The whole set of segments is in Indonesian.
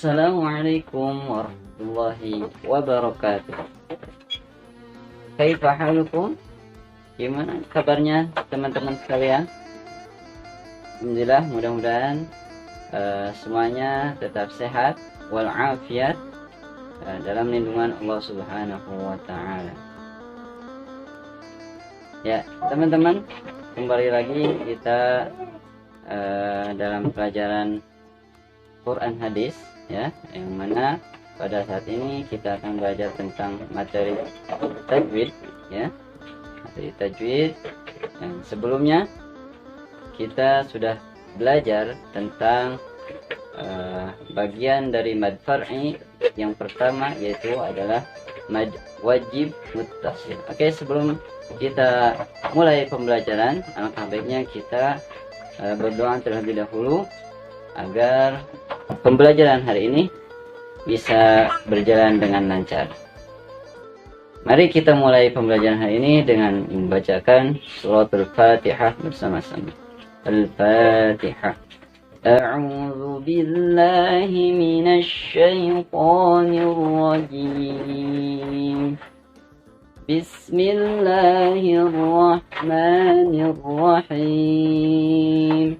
Assalamualaikum warahmatullahi wabarakatuh. Kaifa halukum? Gimana kabarnya teman-teman sekalian? Alhamdulillah, mudah-mudahan semuanya tetap sehat walafiat dalam lindungan Allah Subhanahu wa taala. Ya, teman-teman, kembali lagi kita dalam pelajaran Quran hadis, ya, yang mana pada saat ini kita akan belajar tentang materi tajwid, ya, materi tajwid. Yang sebelumnya kita sudah belajar tentang bagian dari mad far'i. Yang pertama yaitu adalah mad wajib muttasil. Oke, sebelum kita mulai pembelajaran, alangkah baiknya kita berdoa terlebih dahulu agar pembelajaran hari ini bisa berjalan dengan lancar. Mari kita mulai pembelajaran hari ini dengan membacakan surat Al-Fatihah bersama-sama. Al-Fatihah. A'udzu billahi minasy syaithanir rajim. Bismillahirrahmanirrahim.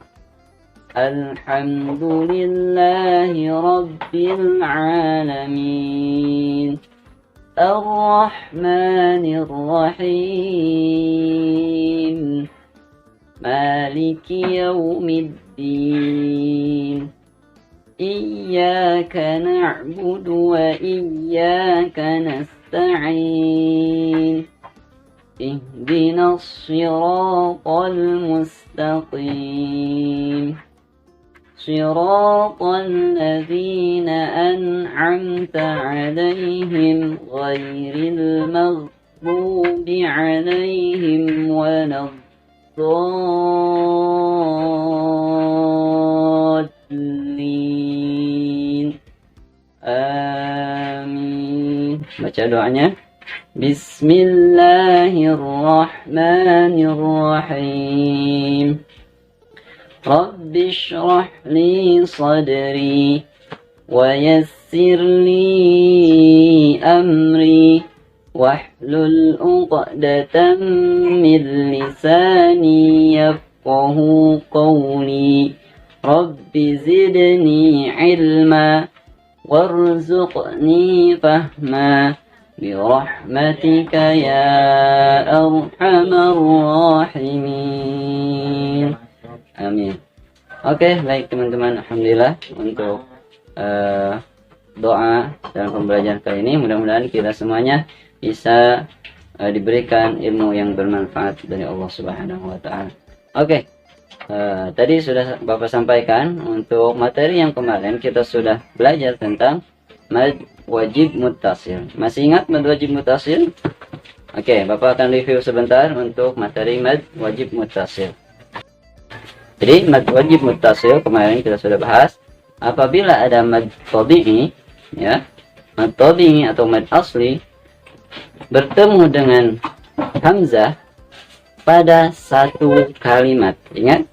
Alhamdulillahi Rabbil Alamin. Ar-Rahmanir Rahim. Maliki Yaumiddin. Iyyaka na'budu wa iyyaka nasta'in. Ihdinas siratal mustaqim. صراط الذين أنعمت عليهم غير المغضوب عليهم ولا الضالين آمين. Baca doanya. Bismillahirrahmanirrahim. رب اشرح لي صدري ويسر لي أمري واحلل عقدة من لساني يفقه قولي رب زدني علما وارزقني فهما برحمتك يا أرحم الراحمين. Amin. Oke, baik teman-teman, alhamdulillah untuk doa dalam pembelajaran kali ini. Mudah-mudahan kita semuanya bisa diberikan ilmu yang bermanfaat dari Allah Subhanahu wa taala. Oke. Tadi sudah Bapak sampaikan untuk materi yang kemarin kita sudah belajar tentang mad wajib muttasil. Masih ingat mad wajib muttasil? Oke, Bapak akan review sebentar untuk materi mad wajib muttasil. Jadi mad wajib muttasil kemarin kita sudah bahas. Apabila ada mad tabi'i, ya, mad tabi'i atau mad asli bertemu dengan hamzah pada satu kalimat. Ingat,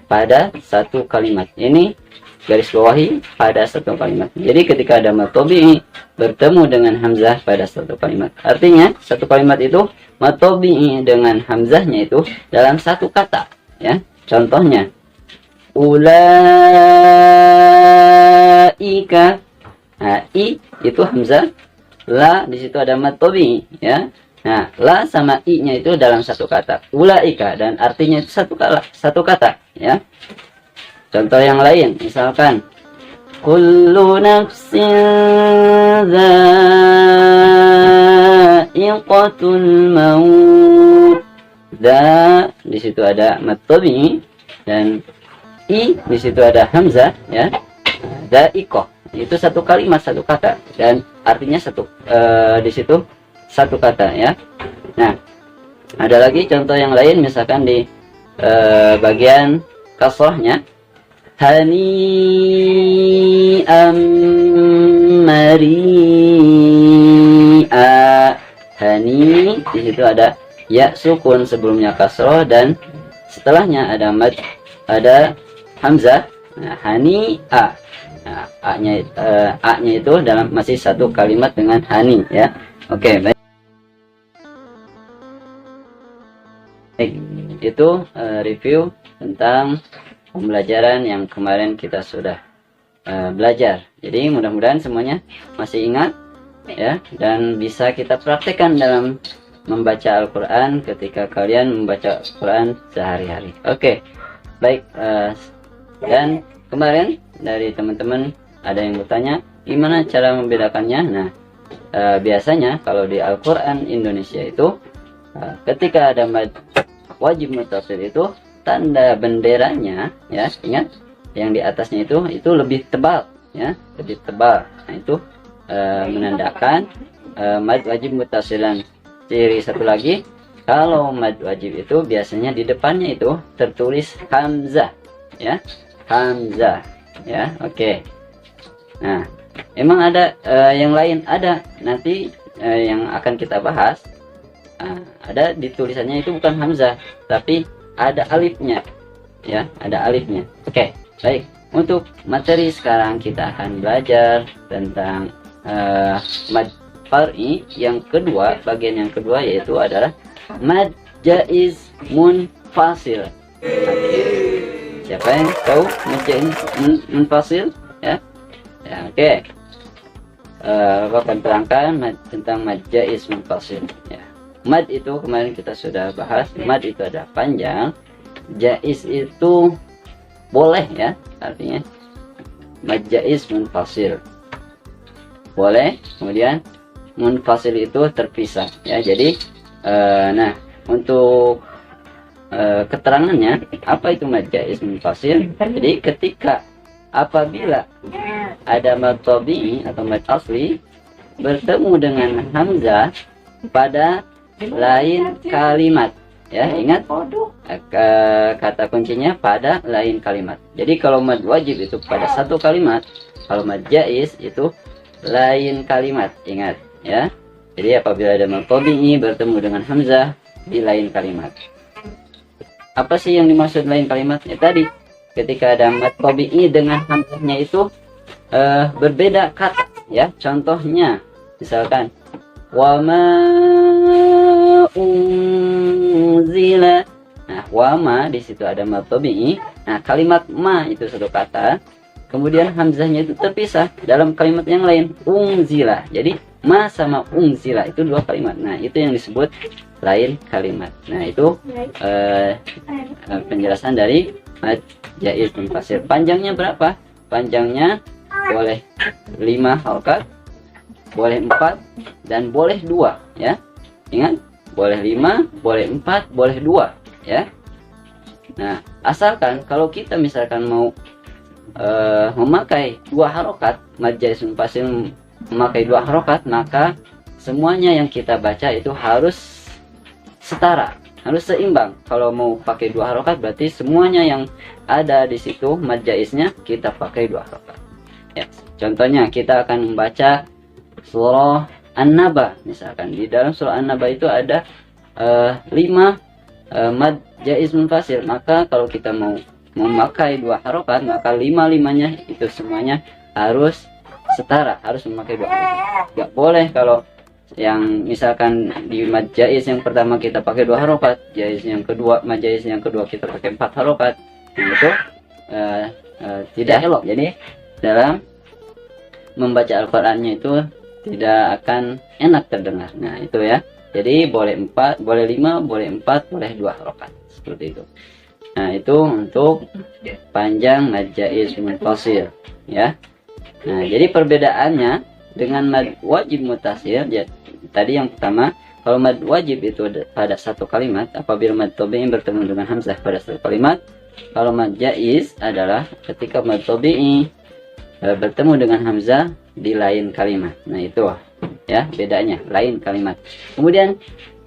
pada satu kalimat. Ini garis bawahi, pada satu kalimat. Jadi ketika ada mad tabi'i bertemu dengan hamzah pada satu kalimat, artinya satu kalimat itu mad tabi'i dengan hamzahnya itu dalam satu kata, ya. Contohnya, ulaika. Nah, i itu hamzah, la di situ ada mad tabi'i, ya. Nah, la sama i-nya itu dalam satu kata, ulaika, dan artinya itu satu kata, ya. Contoh yang lain, misalkan, kullu nafsin dha'iqatul maut. Da di situ ada mad tabi'i dan i di situ ada hamzah, ya. Dha'iqah itu satu kalimat, satu kata, dan artinya satu di situ satu kata, ya. Nah, ada lagi contoh yang lain, misalkan di bagian kasrahnya, hani'am mari'a. Hani di situ ada ya sukun, sebelumnya kasroh, dan setelahnya ada mad, ada hamzah. Nah, hani a. Nah, a-nya itu dalam masih satu kalimat dengan hani ya. Oke, baik. Itu review tentang pembelajaran yang kemarin kita sudah belajar. Jadi mudah-mudahan semuanya masih ingat ya, dan bisa kita praktekkan dalam membaca Al-Quran ketika kalian membaca Al-Quran sehari-hari. Oke, baik. Dan kemarin dari teman-teman ada yang bertanya gimana cara membedakannya. Nah, biasanya kalau di Al-Quran Indonesia itu ketika ada mad wajib muttasil itu tanda benderanya ya, ingat yang di atasnya itu lebih tebal ya, lebih tebal. Nah, itu menandakan mad wajib muttasilan. Ciri satu lagi, kalau mad wajib itu biasanya di depannya itu tertulis hamzah ya, hamzah ya. Oke. Nah, emang ada yang lain, ada nanti yang akan kita bahas. Ada di tulisannya itu bukan hamzah tapi ada alifnya ya, ada alifnya. Oke, baik. Untuk materi sekarang kita akan belajar tentang mad far'i yang kedua, bagian yang kedua yaitu adalah mad jaiz munfasil. Siapa yang tahu mad jaiz munfasil ya? Ya, oke. Bapak akan terangkan tentang mad jaiz munfasil ya. Mad itu kemarin kita sudah bahas, mad itu ada panjang, jaiz itu boleh ya, artinya mad jaiz munfasil boleh, kemudian munfasil itu terpisah ya. Jadi nah, untuk keterangannya apa itu mad jaiz munfasil. Jadi ketika apabila ada mad tabi'i atau mad asli bertemu dengan hamzah pada lain kalimat ya, ingat kata kuncinya pada lain kalimat. Jadi kalau mad wajib itu pada satu kalimat, kalau mad jaiz itu lain kalimat, ingat ya. Jadi apabila ada mad tabi'i bertemu dengan hamzah di lain kalimat. Apa sih yang dimaksud lain kalimat? Ya tadi ketika ada mad tabi'i dengan hamzahnya itu berbeda kata ya. Contohnya misalkan wama unzila. Nah, wama di situ ada mad tabi'i. Nah, kalimat ma itu satu kata, kemudian hamzahnya itu terpisah dalam kalimat yang lain, unzila. Jadi ma sama unzila itu dua kalimat. Nah, itu yang disebut lain kalimat. Nah, itu penjelasan dari mad jaiz munfasil. Panjangnya berapa? Panjangnya boleh 5 harokat, boleh 4, dan boleh 2 ya. Ingat, boleh 5, boleh 4, boleh 2 ya. Nah, asalkan kalau kita misalkan mau memakai 2 harokat, mad jaiz munfasil memakai 2 harokat, maka semuanya yang kita baca itu harus setara, harus seimbang. Kalau mau pakai 2 harokat berarti semuanya yang ada di situ mad jaiznya kita pakai 2 harokat ya. Contohnya kita akan membaca surah An-Naba, misalkan di dalam surah An-Naba itu ada 5 mad jaiz munfasil, maka kalau kita mau memakai 2 harokat maka 5-5-nya itu semuanya harus setara, harus memakai 2 harokat. Gak boleh kalau yang misalkan di mad jaiz yang pertama kita pakai 2 harokat, mad jaiz yang kedua kita pakai 4 harokat, itu tidak elok. Jadi dalam membaca Al-Qur'annya itu tidak akan enak terdengar. Nah, itu ya. Jadi boleh 4, boleh 5, boleh 4, boleh 2 harokat. Seperti itu. Nah, itu untuk panjang mad jaiz munfasil ya. Nah, jadi perbedaannya dengan mad wajib muttasil ya, tadi yang pertama, kalau mad wajib itu pada satu kalimat, apabila mad tabi'i bertemu dengan hamzah pada satu kalimat. Kalau mad jaiz adalah ketika mad tabi'i bertemu dengan hamzah di lain kalimat. Nah, itu ya bedanya, lain kalimat. Kemudian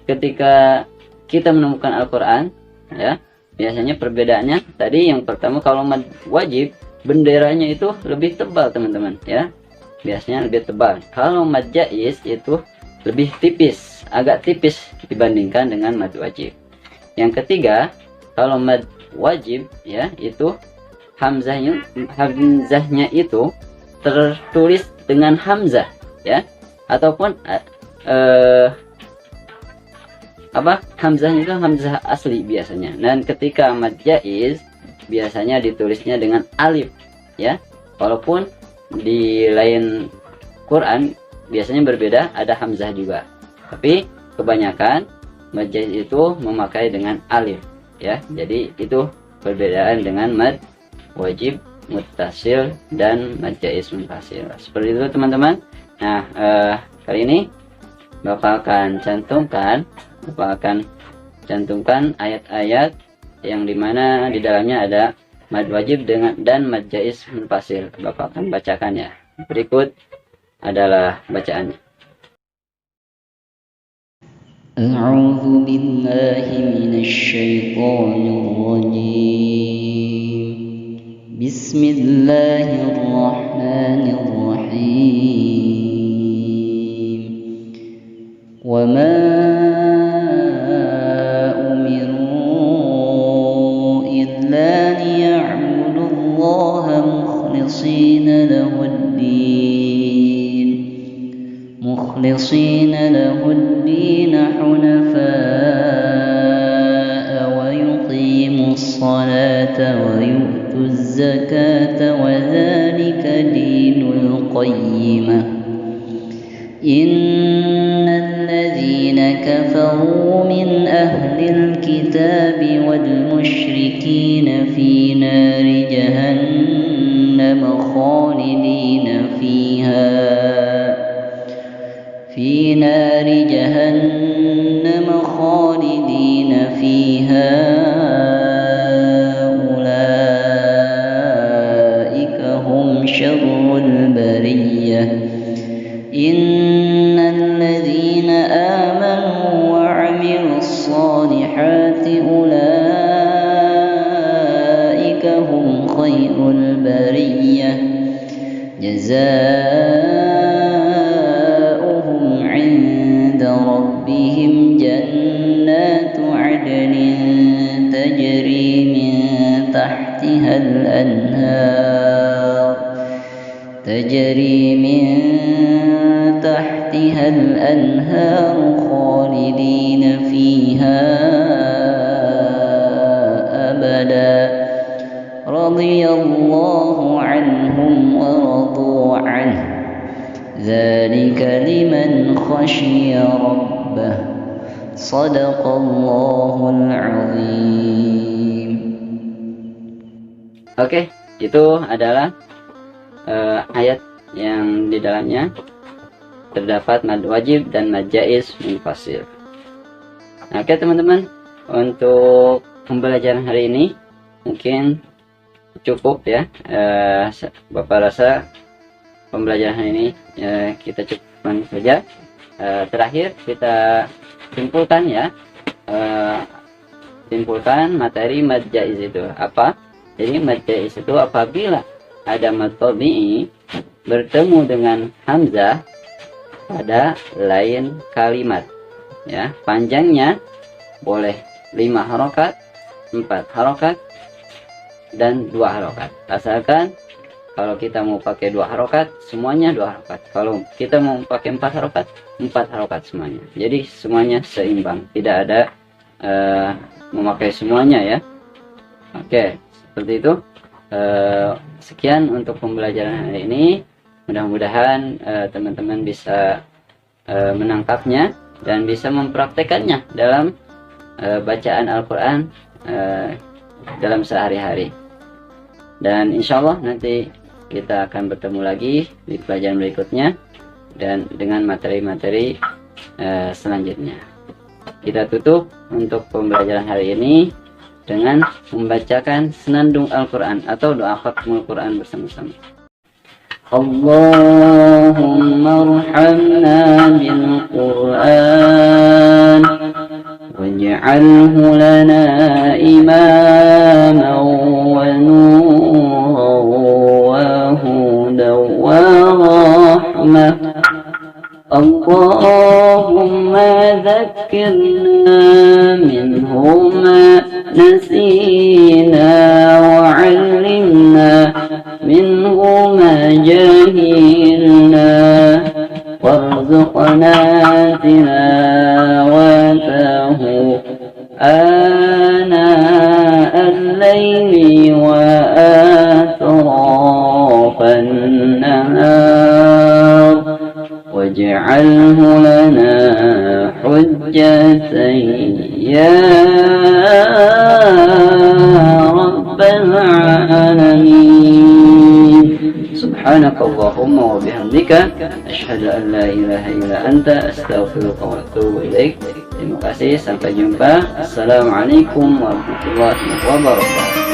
ketika kita menemukan Al-Qur'an ya, biasanya perbedaannya tadi yang pertama, kalau mad wajib benderanya itu lebih tebal teman-teman ya, biasanya lebih tebal. Kalau mad jaiz itu lebih tipis, agak tipis dibandingkan dengan mad wajib. Yang ketiga, kalau mad wajib ya itu hamzahnya itu tertulis dengan hamzah ya, ataupun hamzahnya itu hamzah asli biasanya. Dan ketika mad jaiz biasanya ditulisnya dengan alif ya, walaupun di lain Quran biasanya berbeda, ada hamzah juga, tapi kebanyakan mad jaiz itu memakai dengan alif ya. Jadi itu perbedaan dengan mad wajib muttasil dan mad jaiz munfasil. Seperti itu teman-teman. Nah, kali ini Bapak akan cantumkan ayat-ayat yang dimana di dalamnya ada mad wajib dan mad jaiz munfasil. Bapak akan bacakan ya. Berikut adalah bacaannya. A'udzu billahi minasy syaithanir rajim. Bismillahirrahmanirrahim. Wa ma umiru illa liya'budullaha mukhlishina lahud-din hunafa'a wa yuqimus salata wa yu'tuz zakata wa dzalika dinul qayyimah. Innal ladzina kafaru min ahlil kitabi wal musyrikina fi nari jahannam khalidina fiha ulaika hum syarrul bariyah. Innal ladzina amanu wa 'amilus solihati ulaika hum khairul bariyah. Jazaohum 'inda rabbihim jannatu 'adnin tajri min tahtihal anhar khalidina fiha abada. Radiyallahu anhum wa radu anhu. Dzalika liman khashiya rabbah. Shadaqallahul azim. Oke, itu adalah ayat yang di dalamnya terdapat mad wajib dan mad jaiz munfasil. Oke teman-teman, untuk pembelajaran hari ini mungkin cukup ya. Bapak rasa pembelajaran hari ini kita cukupkan saja. Terakhir kita simpulkan ya, simpulkan materi mad jaiz itu apa. Jadi mad jaiz itu apabila ada mad tabi'i bertemu dengan hamzah pada lain kalimat ya, panjangnya boleh 5 harokat, 4 harokat, dan 2 harokat. Asalkan kalau kita mau pakai 2 harokat, semuanya 2 harokat. Kalau kita mau pakai 4 harokat, 4 harokat semuanya. Jadi semuanya seimbang, tidak ada memakai semuanya ya. Oke, seperti itu. Sekian untuk pembelajaran hari ini. Mudah-mudahan teman-teman bisa menangkapnya dan bisa mempraktekannya dalam bacaan Al-Quran dalam sehari-hari. Dan insya Allah nanti kita akan bertemu lagi di pelajaran berikutnya dan dengan materi-materi selanjutnya. Kita tutup untuk pembelajaran hari ini dengan membacakan senandung Al-Quran atau doa khatmul Quran bersama-sama. Allahumma arhamna bil Quran waj'alhu lana imaman wa nuran wa hudan wa rahmah. Allahumma dhakkirna minhu ma nasina wa 'allimna العالمين. سبحانك اللهم وبحمدك أشهد أن لا إله إلا أنت أستغفرك وأتوب إليك. Terima kasih, sampai jumpa. Assalamualaikum warahmatullahi wabarakatuh.